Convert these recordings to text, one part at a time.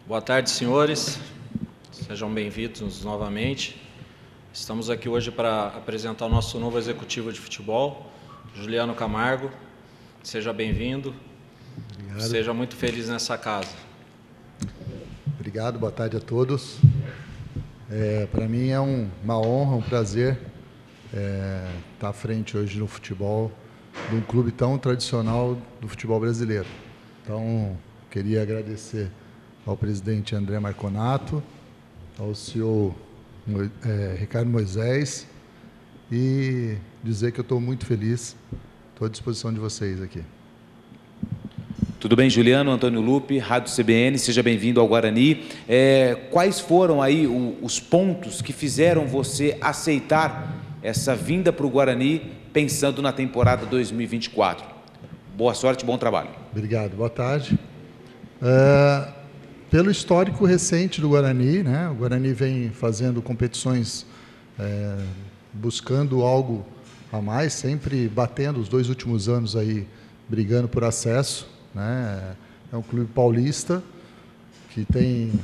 Boa tarde, senhores. Sejam bem-vindos novamente. Estamos aqui hoje para apresentar o nosso novo executivo de futebol, Juliano Camargo. Seja bem-vindo. Seja muito feliz nessa casa. Obrigado, boa tarde a todos. Para mim é uma honra, um prazer estar à frente hoje no futebol de um clube tão tradicional do futebol brasileiro. Então, queria agradecer ao presidente André Marconato, ao CEO Ricardo Moisés e dizer que eu estou muito feliz, estou à disposição de vocês aqui. Tudo bem, Juliano? Antônio Lupe, Rádio CBN, seja bem-vindo ao Guarani. Quais foram aí os pontos que fizeram você aceitar essa vinda para o Guarani pensando na temporada 2024? Boa sorte, bom trabalho. Obrigado, boa tarde. Pelo histórico recente do Guarani, né? O Guarani vem fazendo competições, buscando algo a mais, sempre batendo os 2 últimos anos aí, brigando por acesso, né? É um clube paulista que tem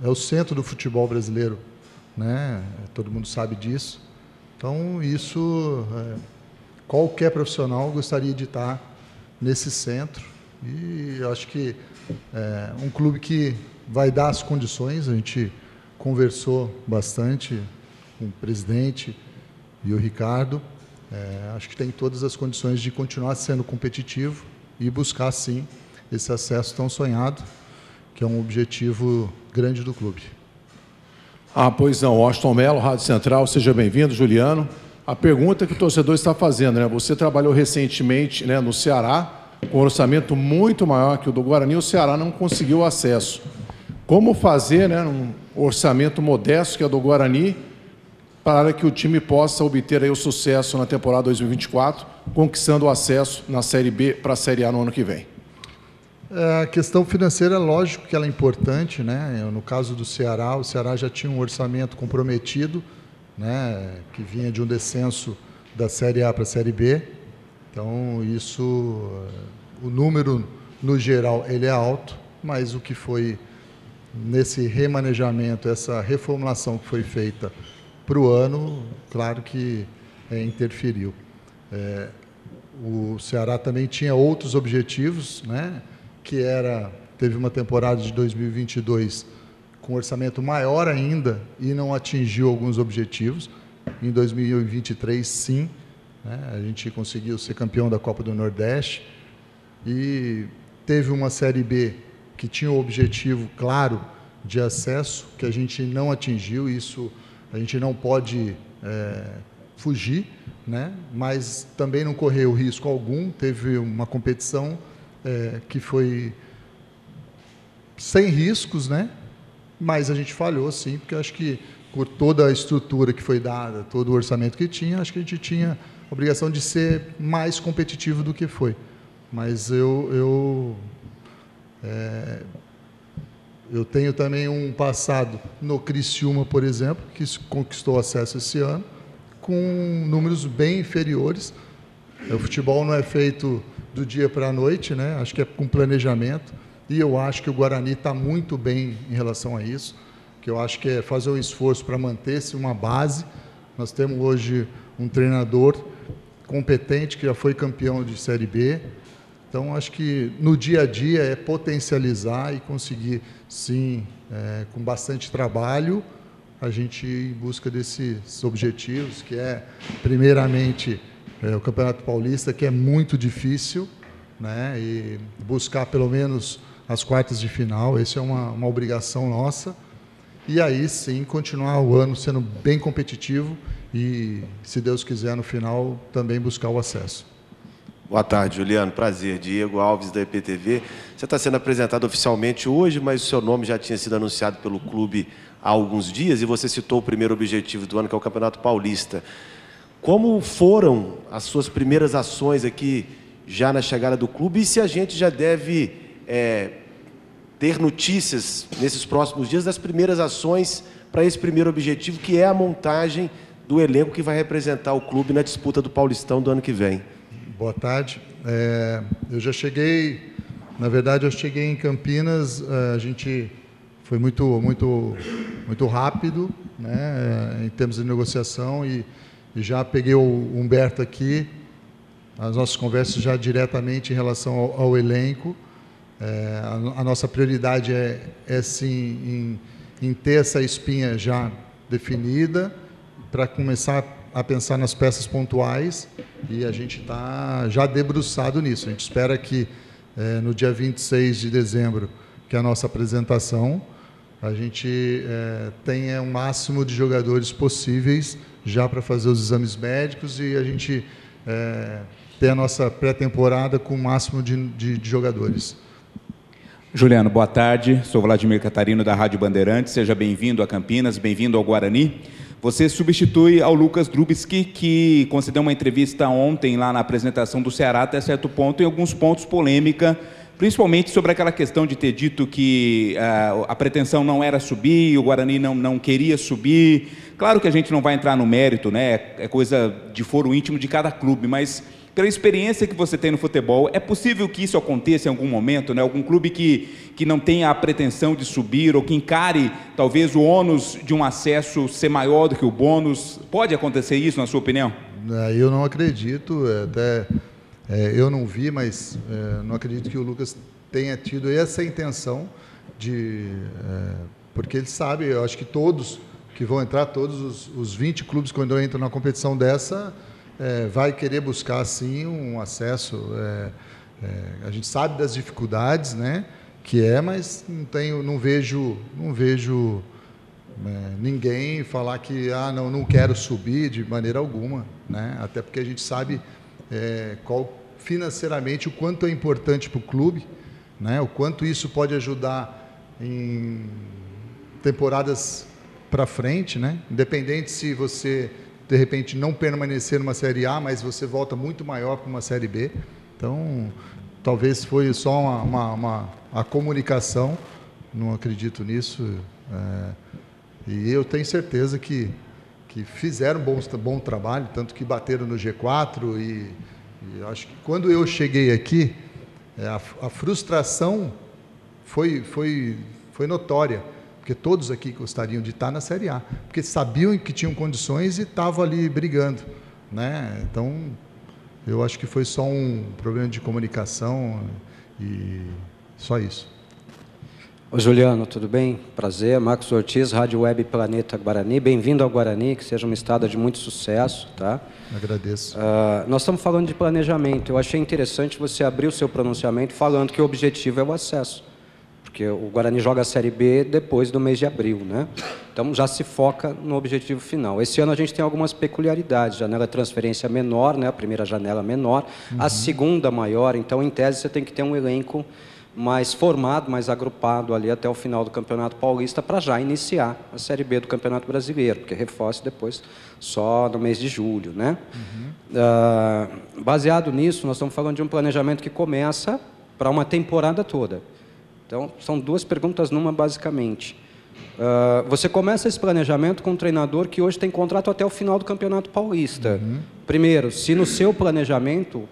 é o centro do futebol brasileiro, né? Todo mundo sabe disso. Então isso qualquer profissional gostaria de estar nesse centro e eu acho que um clube que vai dar as condições. A gente conversou bastante com o presidente e o Ricardo. Acho que tem todas as condições de continuar sendo competitivo e buscar, sim, esse acesso tão sonhado, que é um objetivo grande do clube. Pois não, Washington Mello, Rádio Central, seja bem-vindo, Juliano. A pergunta que o torcedor está fazendo, né? Você trabalhou recentemente, né, no Ceará, com um orçamento muito maior que o do Guarani, o Ceará não conseguiu acesso. Como fazer, né, um orçamento modesto que é do Guarani para que o time possa obter aí o sucesso na temporada 2024, conquistando o acesso na Série B para a Série A no ano que vem? A questão financeira, lógico que ela é importante, né? No caso do Ceará, o Ceará já tinha um orçamento comprometido, né, que vinha de um descenso da Série A para a Série B. Então, isso, o número, no geral, ele é alto, mas o que foi nesse remanejamento, essa reformulação que foi feita para o ano, claro que interferiu. O Ceará também tinha outros objetivos, né, que teve uma temporada de 2022 com orçamento maior ainda e não atingiu alguns objetivos. Em 2023, sim, né, a gente conseguiu ser campeão da Copa do Nordeste e teve uma Série B que tinha o objetivo claro de acesso, que a gente não atingiu. Isso a gente não pode fugir, né, mas também não correu risco algum. Teve uma competição que foi sem riscos, né, mas a gente falhou, sim, porque acho que por toda a estrutura que foi dada, todo o orçamento que tinha, acho que a gente tinha a obrigação de ser mais competitivo do que foi. Mas eu tenho também um passado no Criciúma, por exemplo, que conquistou acesso esse ano, com números bem inferiores. O futebol não é feito do dia para a noite, né? Acho que é com planejamento. E eu acho que o Guarani está muito bem em relação a isso, que eu acho que é fazer um esforço para manter-se uma base. Nós temos hoje um treinador competente, que já foi campeão de Série B. Então, acho que no dia a dia é potencializar e conseguir, sim, com bastante trabalho, a gente ir em busca desses objetivos, que primeiramente, o Campeonato Paulista, que é muito difícil, né, e buscar pelo menos as quartas de final. Essa é uma obrigação nossa. E aí, sim, continuar o ano sendo bem competitivo e, se Deus quiser, no final, também buscar o acesso. Boa tarde, Juliano. Prazer. Diego Alves, da EPTV. Você está sendo apresentado oficialmente hoje, mas o seu nome já tinha sido anunciado pelo clube há alguns dias e você citou o primeiro objetivo do ano, que é o Campeonato Paulista. Como foram as suas primeiras ações aqui já na chegada do clube e se a gente já deve ter notícias nesses próximos dias das primeiras ações para esse primeiro objetivo, que é a montagem do elenco que vai representar o clube na disputa do Paulistão do ano que vem? Boa tarde. Eu já cheguei Na verdade, eu cheguei em Campinas, a gente foi muito rápido, né, em termos de negociação, e já peguei o Humberto aqui, as nossas conversas já diretamente em relação ao elenco. A nossa prioridade é sim em ter essa espinha já definida, para começar a pensar nas peças pontuais, e a gente está já debruçado nisso. A gente espera que no dia 26 de dezembro, que é a nossa apresentação, a gente tenha o máximo de jogadores possíveis já para fazer os exames médicos, e a gente ter a nossa pré-temporada com o máximo de jogadores. Juliano, boa tarde. Sou Vladimir Catarino, da Rádio Bandeirantes. Seja bem-vindo a Campinas, bem-vindo ao Guarani. Você substitui ao Lucas Drubski, que concedeu uma entrevista ontem lá na apresentação do Ceará, até certo ponto, em alguns pontos polêmica, principalmente sobre aquela questão de ter dito que a pretensão não era subir, o Guarani não queria subir. Claro que a gente não vai entrar no mérito, né? É coisa de foro íntimo de cada clube, mas pela experiência que você tem no futebol, é possível que isso aconteça em algum momento, né? Algum clube que não tenha a pretensão de subir, ou que encare talvez o ônus de um acesso ser maior do que o bônus? Pode acontecer isso, na sua opinião? Eu não acredito, eu não vi, mas não acredito que o Lucas tenha tido essa intenção porque ele sabe, eu acho que todos que vão entrar, todos os 20 clubes, quando entram na competição dessa, vai querer buscar, sim, um acesso. A gente sabe das dificuldades, né, mas não vejo ninguém falar que não quero subir de maneira alguma, né, até porque a gente sabe financeiramente o quanto é importante para o clube, né, o quanto isso pode ajudar em temporadas para frente, né, independente se você de repente não permanecer numa Série A, mas você volta muito maior para uma Série B. Então, talvez foi só a comunicação, não acredito nisso. E eu tenho certeza que fizeram bom trabalho, tanto que bateram no G4, e acho que quando eu cheguei aqui, a frustração foi notória, porque todos aqui gostariam de estar na Série A, porque sabiam que tinham condições e estavam ali brigando, né? Então, eu acho que foi só um problema de comunicação e só isso. Ô Juliano, tudo bem? Prazer, Marcos Ortiz, Rádio Web Planeta Guarani. Bem-vindo ao Guarani, que seja uma estada de muito sucesso, tá? Agradeço. Nós estamos falando de planejamento. Eu achei interessante você abrir o seu pronunciamento falando que o objetivo é o acesso, porque o Guarani joga a Série B depois do mês de abril, né? Então, já se foca no objetivo final. Esse ano a gente tem algumas peculiaridades. Janela de transferência menor, né? A primeira janela menor, a segunda maior. Então, em tese, você tem que ter um elenco mais formado, mais agrupado ali até o final do Campeonato Paulista, para já iniciar a Série B do Campeonato Brasileiro, porque reforço depois só no mês de julho, né? Baseado nisso, nós estamos falando de um planejamento que começa para uma temporada toda. Então, são duas perguntas numa, basicamente. Você começa esse planejamento com um treinador que hoje tem contrato até o final do Campeonato Paulista. Primeiro, se no seu planejamento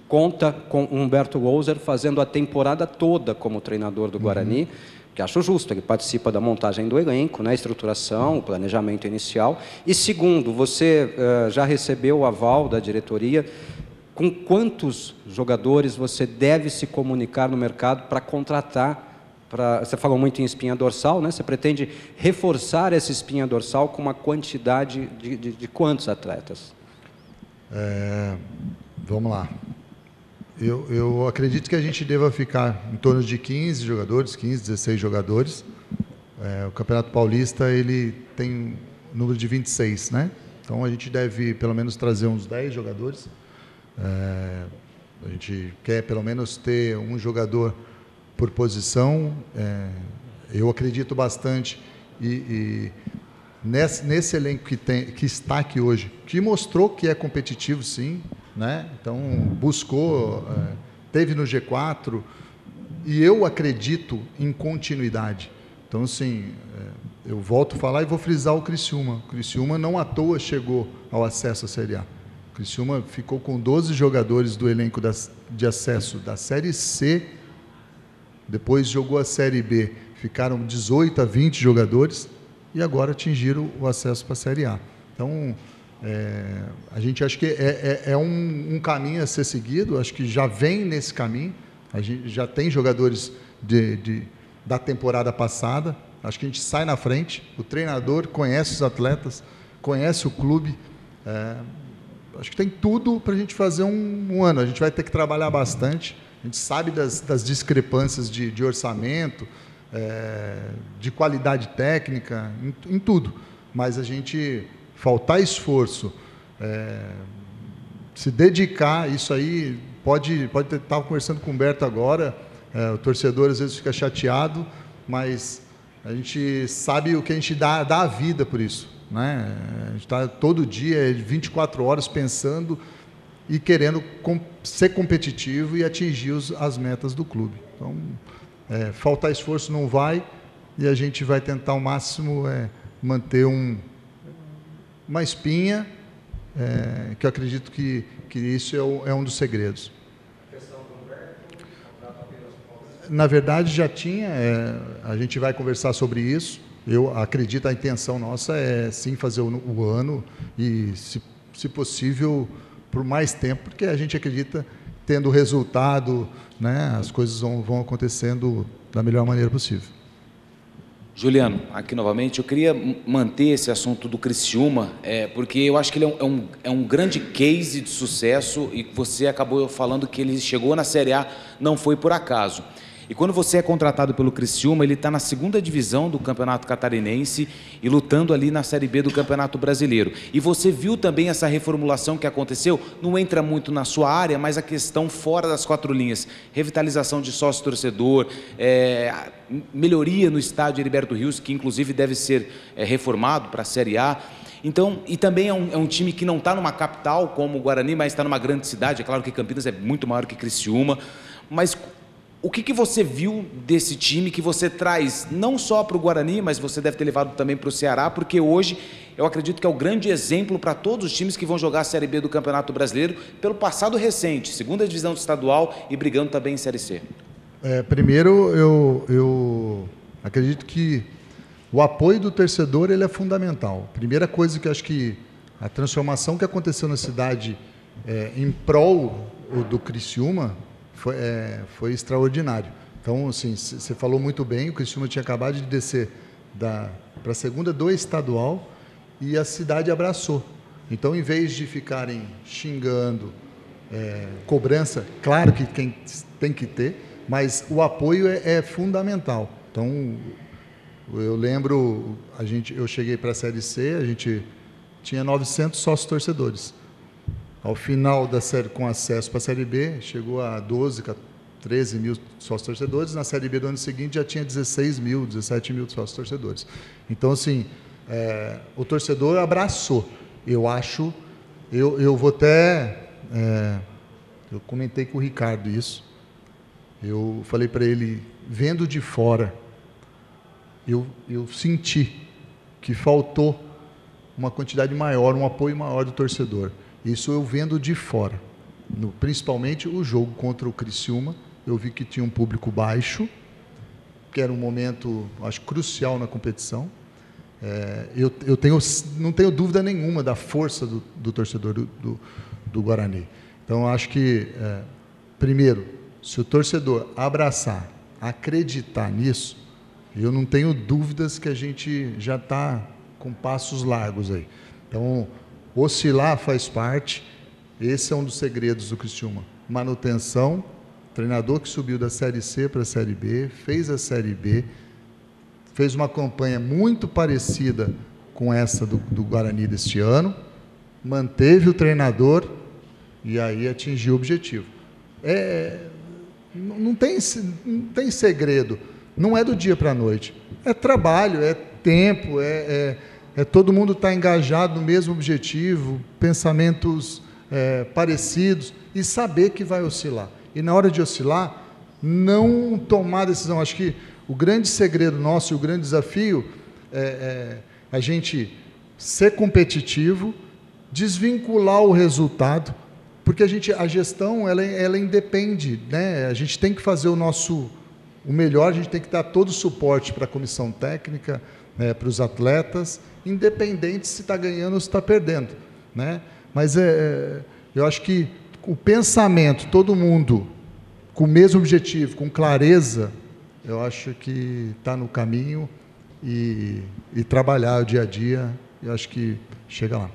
conta com Humberto Louser fazendo a temporada toda como treinador do Guarani, que acho justo, ele participa da montagem do elenco, né, estruturação, o planejamento inicial. E segundo, você já recebeu o aval da diretoria. Com quantos jogadores você deve se comunicar no mercado para contratar? Você falou muito em espinha dorsal, né? Você pretende reforçar essa espinha dorsal com uma quantidade de quantos atletas? Vamos lá. Eu acredito que a gente deva ficar em torno de 15 jogadores, 15, 16 jogadores. O Campeonato Paulista ele tem um número de 26, né? Então a gente deve pelo menos trazer uns 10 jogadores. A gente quer pelo menos ter um jogador por posição. Eu acredito bastante e nesse elenco que está aqui hoje, que mostrou que é competitivo, sim, né? Então buscou, teve no G4, e eu acredito em continuidade. Então, assim, eu volto a falar e vou frisar o Criciúma. O Criciúma não à toa chegou ao acesso à Série A. O Criciúma ficou com 12 jogadores do elenco de acesso da Série C depois jogou a Série B, ficaram 18 a 20 jogadores e agora atingiram o acesso para a Série A. Então, a gente acha que é um caminho a ser seguido, acho que já vem nesse caminho, a gente já tem jogadores da temporada passada, acho que a gente sai na frente, o treinador conhece os atletas, conhece o clube, acho que tem tudo para a gente fazer um ano. A gente vai ter que trabalhar bastante, a gente sabe das discrepâncias de orçamento, de qualidade técnica, em tudo, mas a gente faltar esforço, se dedicar, isso aí pode estar conversando com o Humberto agora, o torcedor às vezes fica chateado, mas a gente sabe o que a gente dá a vida por isso, né? A gente está todo dia, 24 horas, pensando e querendo ser competitivo e atingir as metas do clube. Então, faltar esforço não vai, e a gente vai tentar ao máximo manter uma espinha, que eu acredito que isso é um dos segredos. Na verdade, já tinha, a gente vai conversar sobre isso. Eu acredito, a intenção nossa é sim fazer o ano e, se possível, por mais tempo, porque a gente acredita, tendo resultado, né, as coisas vão acontecendo da melhor maneira possível. Juliano, aqui novamente, eu queria manter esse assunto do Criciúma, porque eu acho que ele é um grande case de sucesso, e você acabou falando que ele chegou na Série A, não foi por acaso. E quando você é contratado pelo Criciúma, ele está na 2ª divisão do Campeonato Catarinense e lutando ali na Série B do Campeonato Brasileiro. E você viu também essa reformulação que aconteceu, não entra muito na sua área, mas a questão fora das 4 linhas, revitalização de sócio-torcedor, melhoria no estádio Heriberto Rios, que inclusive deve ser reformado para a Série A. Então, e também é um time que não está numa capital como o Guarani, mas está numa grande cidade. É claro que Campinas é muito maior que Criciúma, mas o que você viu desse time que você traz não só para o Guarani, mas você deve ter levado também para o Ceará, porque hoje eu acredito que é o grande exemplo para todos os times que vão jogar a Série B do Campeonato Brasileiro pelo passado recente, 2ª divisão estadual e brigando também em Série C. Primeiro, eu acredito que o apoio do torcedor ele é fundamental. Primeira coisa que eu acho que a transformação que aconteceu na cidade em prol do Criciúma foi extraordinário. Então, assim, você falou muito bem, o Criciúma tinha acabado de descer para a 2ª do estadual e a cidade abraçou. Então, em vez de ficarem xingando, cobrança, claro que tem que ter, mas o apoio é fundamental. Então, eu lembro, eu cheguei para a Série C, a gente tinha 900 sócios torcedores. Ao final da série, com acesso para a Série B, chegou a 12, 13 mil sócios torcedores. Na Série B do ano seguinte já tinha 16 mil, 17 mil sócios torcedores. Então, assim, o torcedor abraçou. Eu acho, eu vou até, eu comentei com o Ricardo isso. Eu falei para ele, vendo de fora, eu senti que faltou uma quantidade maior, um apoio maior do torcedor. Isso eu vendo de fora. Principalmente o jogo contra o Criciúma, eu vi que tinha um público baixo, que era um momento, acho, crucial na competição. Eu não tenho dúvida nenhuma da força do torcedor do Guarani. Então, acho que, primeiro, se o torcedor abraçar, acreditar nisso, eu não tenho dúvidas que a gente já está com passos largos aí. Então, oscilar faz parte, esse é um dos segredos do Criciúma. Manutenção, treinador que subiu da Série C para a Série B, fez a Série B, fez uma campanha muito parecida com essa do Guarani deste ano, manteve o treinador e aí atingiu o objetivo. Não tem segredo, não é do dia para a noite, é trabalho, é tempo, todo mundo está engajado no mesmo objetivo, pensamentos parecidos, e saber que vai oscilar. E na hora de oscilar, não tomar decisão. Acho que o grande segredo nosso e o grande desafio é a gente ser competitivo, desvincular o resultado, porque a gestão ela independe, né? A gente tem que fazer o nosso o melhor, a gente tem que dar todo o suporte para a comissão técnica, né, para os atletas, independente se está ganhando ou se está perdendo, né? Mas eu acho que o pensamento, todo mundo com o mesmo objetivo, com clareza, eu acho que está no caminho e trabalhar o dia a dia, eu acho que chega lá.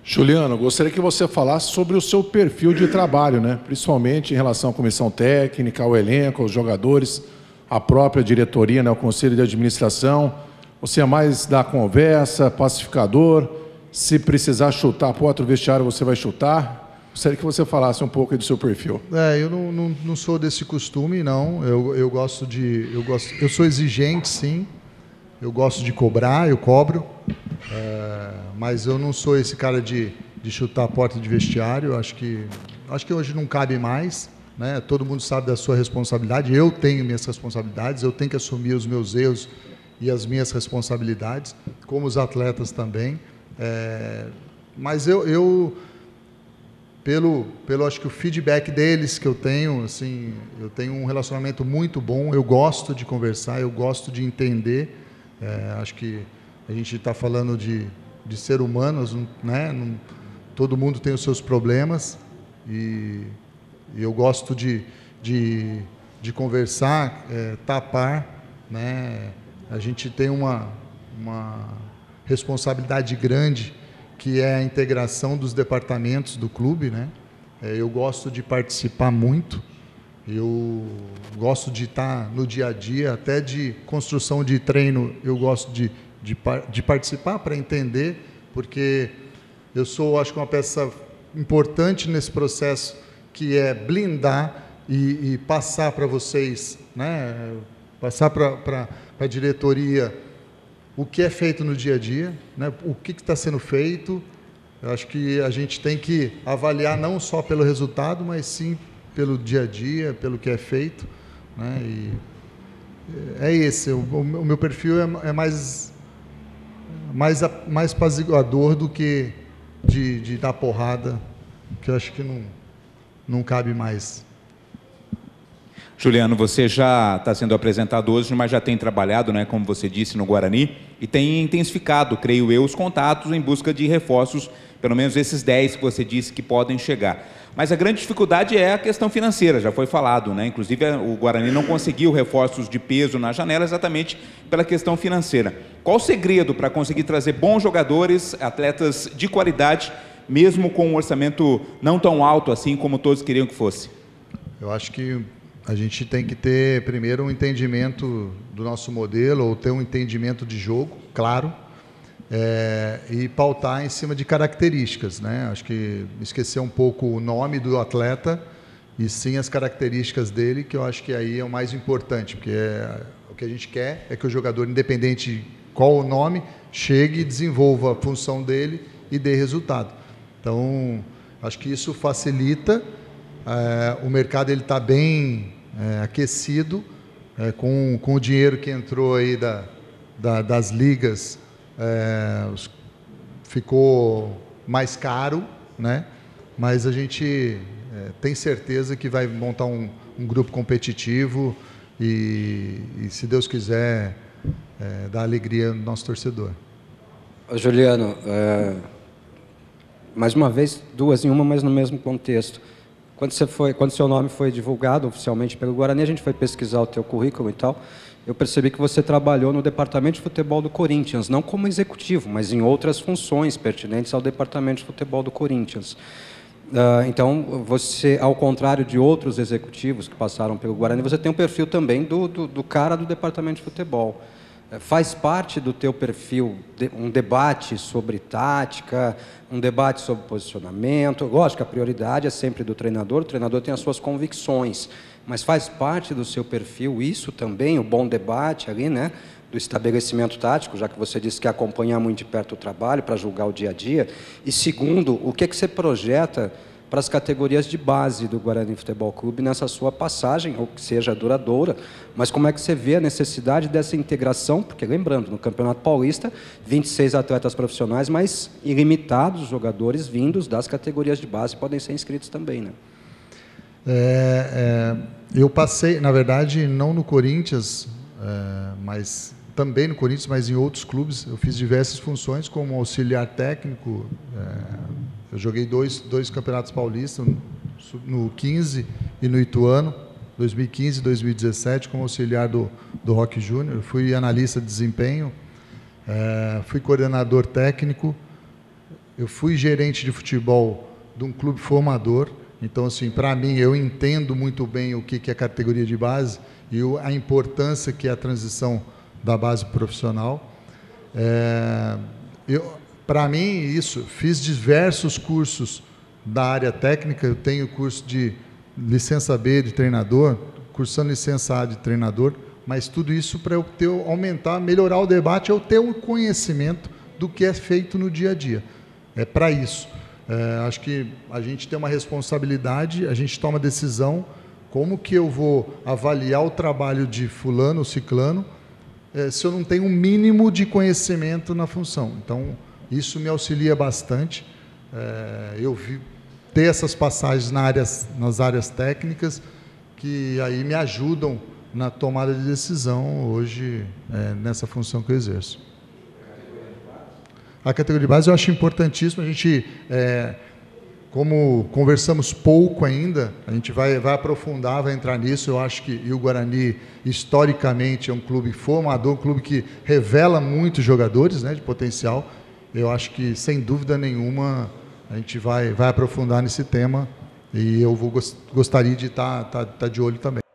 Juliano, gostaria que você falasse sobre o seu perfil de trabalho, né? Principalmente em relação à comissão técnica, ao elenco, aos jogadores, à própria diretoria, né? O conselho de administração. Você é mais da conversa, pacificador? Se precisar chutar a porta do vestiário, você vai chutar? Gostaria que você falasse um pouco aí do seu perfil. Eu não sou desse costume, não. Eu sou exigente, sim. Eu gosto de cobrar, eu cobro. Mas eu não sou esse cara de chutar a porta de vestiário. Acho que hoje não cabe mais, né? Todo mundo sabe da sua responsabilidade. Eu tenho minhas responsabilidades. Eu tenho que assumir os meus erros e as minhas responsabilidades, como os atletas também. Mas acho que o feedback deles que eu tenho, assim, eu tenho um relacionamento muito bom. Eu gosto de conversar, eu gosto de entender. Acho que a gente está falando de ser humanos, né? Todo mundo tem os seus problemas e eu gosto de conversar, tapar, né? A gente tem uma responsabilidade grande, que é a integração dos departamentos do clube, né? Eu gosto de participar muito, eu gosto de estar no dia a dia, até de construção de treino, eu gosto de participar para entender, porque eu sou, acho que, uma peça importante nesse processo, que é blindar e passar para vocês, né? Passar para a diretoria o que é feito no dia a dia, né? O que está sendo feito. Eu acho que a gente tem que avaliar não só pelo resultado, mas sim pelo dia a dia, pelo que é feito, né? E é esse. O meu perfil é mais apaziguador do que de dar porrada, que eu acho que não cabe mais. Juliano, você já está sendo apresentado hoje, mas já tem trabalhado, né, como você disse, no Guarani, e tem intensificado, creio eu, os contatos em busca de reforços, pelo menos esses 10 que você disse que podem chegar. Mas a grande dificuldade é a questão financeira, já foi falado, né? Inclusive o Guarani não conseguiu reforços de peso na janela exatamente pela questão financeira. Qual o segredo para conseguir trazer bons jogadores, atletas de qualidade, mesmo com um orçamento não tão alto assim como todos queriam que fosse? Eu acho que a gente tem que ter, primeiro, um entendimento do nosso modelo, ou ter um entendimento de jogo, claro, e pautar em cima de características, né? Acho que esquecer um pouco o nome do atleta e sim as características dele, que eu acho que aí é o mais importante, porque o que a gente quer é que o jogador, independente de qual o nome, chegue e desenvolva a função dele e dê resultado. Então, acho que isso facilita. O mercado está bem aquecido, com o dinheiro que entrou aí das ligas, ficou mais caro, né? Mas a gente tem certeza que vai montar um grupo competitivo e, se Deus quiser, dar alegria no nosso torcedor. Juliano, mais uma vez, duas em uma, mas no mesmo contexto. Quando seu nome foi divulgado oficialmente pelo Guarani, a gente foi pesquisar o teu currículo e tal, eu percebi que você trabalhou no departamento de futebol do Corinthians, não como executivo, mas em outras funções pertinentes ao departamento de futebol do Corinthians. Então, você, ao contrário de outros executivos que passaram pelo Guarani, você tem um perfil também do cara do departamento de futebol. Faz parte do teu perfil um debate sobre tática, um debate sobre posicionamento. Lógico que a prioridade é sempre do treinador, o treinador tem as suas convicções, mas faz parte do seu perfil isso também, o bom debate ali, né, do estabelecimento tático, já que você disse que acompanha muito de perto o trabalho para julgar o dia a dia. E segundo, o que você projeta para as categorias de base do Guarani Futebol Clube nessa sua passagem, ou que seja duradoura, mas como é que você vê a necessidade dessa integração, porque lembrando, no Campeonato Paulista, 26 atletas profissionais, mas ilimitados jogadores vindos das categorias de base podem ser inscritos também, né? Eu passei, na verdade, não no Corinthians, mas também no Corinthians, mas em outros clubes. Eu fiz diversas funções como auxiliar técnico. Eu joguei dois campeonatos paulistas, no 15 e no Ituano, 2015 e 2017, como auxiliar do Roque Júnior. Fui analista de desempenho, fui coordenador técnico, eu fui gerente de futebol de um clube formador. Então, assim, para mim, eu entendo muito bem o que é categoria de base e a importância que é a transição da base profissional. Para mim, isso, fiz diversos cursos da área técnica. Eu tenho curso de licença B de treinador, cursando licença A de treinador, mas tudo isso para eu aumentar, melhorar o debate, eu ter um conhecimento do que é feito no dia a dia. É para isso. Acho que a gente tem uma responsabilidade, a gente toma decisão, como que eu vou avaliar o trabalho de fulano ou ciclano, se eu não tenho um mínimo de conhecimento na função. Então, isso me auxilia bastante. Eu ter essas passagens nas áreas técnicas, que aí me ajudam na tomada de decisão hoje, nessa função que eu exerço. A categoria de base eu acho importantíssimo. A gente, como conversamos pouco ainda, a gente vai aprofundar, vai entrar nisso. Eu acho que o Guarani, historicamente, é um clube formador, um clube que revela muitos jogadores, né, de potencial. Eu acho que, sem dúvida nenhuma, a gente vai aprofundar nesse tema e eu gostaria de estar de olho também.